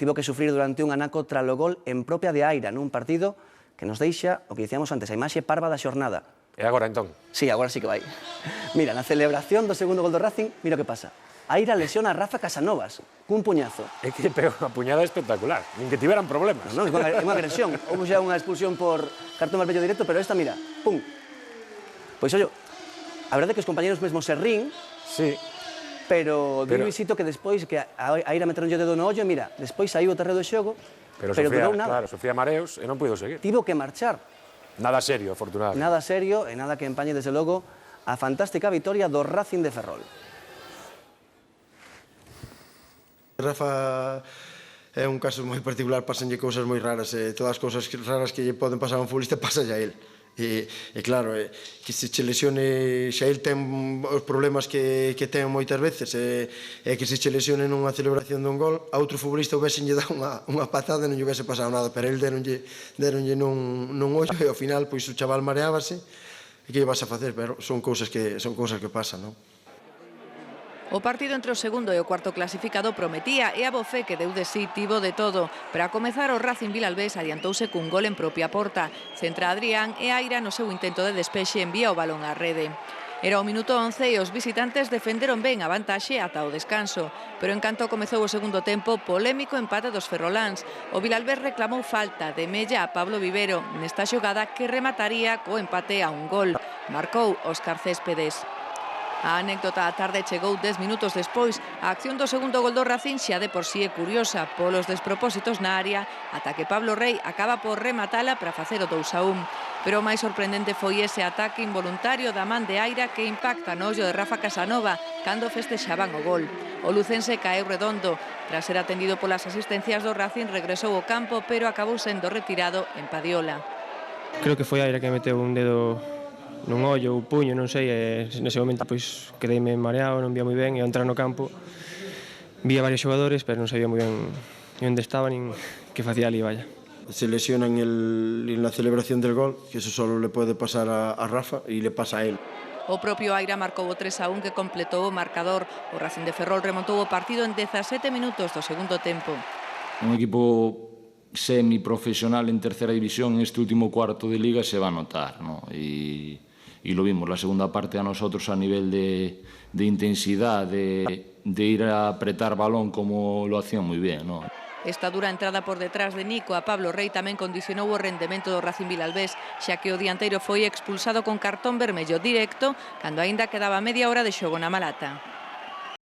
tivo que sufrir durante un anaco tras o gol en propia de Aira nun partido que nos deixa o que dicíamos antes, a imaxe parva da xornada. E agora, entón? Sí, agora sí que vai. Mira, na celebración do segundo gol do Racing, mira o que pasa. Aira lesiona a Rafa Casanovas cun puñazo. É que pegou unha puñada espectacular, nin que tiveran problemas. Non, é unha agresión. Houve xa unha expulsión por cartón vermello directo, pero esta, mira, pum. Pois, ollo, a verdade é que os compañeros mesmos se rín, Sí. pero di Luisito que despois que a Aira meteron o dedo no ollo, mira, despois saiu o terreo do xogo, pero durou nada. Claro, sofría mareos e non puido seguir. Tivo que marchar. Nada serio, afortunadamente. Nada serio e nada que empañe, desde logo, a fantástica vitoria do Racing de Ferrol. Rafa é un caso moi particular, pasanlle cousas moi raras, todas as cousas raras que lle poden pasar a un futbolista pasalle a él. E claro, que se che lesione, xa el ten os problemas que ten moitas veces, e que se che lesione nunha celebración dun gol, a outro futbolista houvesenlle dado unha patada e non lle houvese pasado nada, pero el deronlle nun ollo e ao final pois o chaval mareábase, e que vas a facer, pero son cousas que pasan, non? O partido entre o segundo e o cuarto clasificado prometía e a Bofé, que deu de sí, tivo de todo. Pero a comezar, o Racing Vilalbés adiantouse cun gol en propia porta. Centra Adrián e Aira no seu intento de despexe envía o balón á rede. Era o minuto 11 e os visitantes defenderon ben a vantaxe ata o descanso. Pero en canto comezou o segundo tempo, polémico empate dos ferroláns. O Vilalbés reclamou falta de Mella a Pablo Vivero nesta xogada que remataría co empate a un gol. Marcou Óscar Céspedes. A anécdota da tarde chegou 10 minutos despois. A acción do segundo gol do Racing xa de por sí é curiosa polos despropósitos na área, ata que Pablo Rey acaba por rematala para facer o 2-1. Pero o máis sorprendente foi ese ataque involuntario da man de Aira que impacta no ollo de Rafa Casanova cando festexaban o gol. O lucense caeu redondo. Tras ser atendido polas asistencias do Racing, regresou ao campo, pero acabou sendo retirado en Padiola. Creo que foi Aira que meteu un dedo nun ollo ou puño, non sei, e nese momento pois quedeime mareado, non vía moi ben, e ao entrar no campo vía varios xogadores, pero non sabía moi ben onde estaba nin que facía ali, vaya. Se lesiona en la celebración del gol, que eso solo le puede pasar a Rafa y le pasa a él. O propio Aira marcou o 3-1 que completou o marcador. O Racing de Ferrol remontou o partido en 17 minutos do segundo tempo. Un equipo semiprofesional en tercera división en este último cuarto de liga se va a notar, ¿no? Y lo vimos, la segunda parte a nosotros a nivel de intensidad, de ir a apretar balón como lo hacían muy bien, ¿no? Esta dura entrada por detrás de Nico a Pablo Rey tamén condicionou o rendemento do Racing Vilalbés, xa que o dianteiro foi expulsado con cartón vermello directo cando aínda quedaba media hora de xogo na Malata.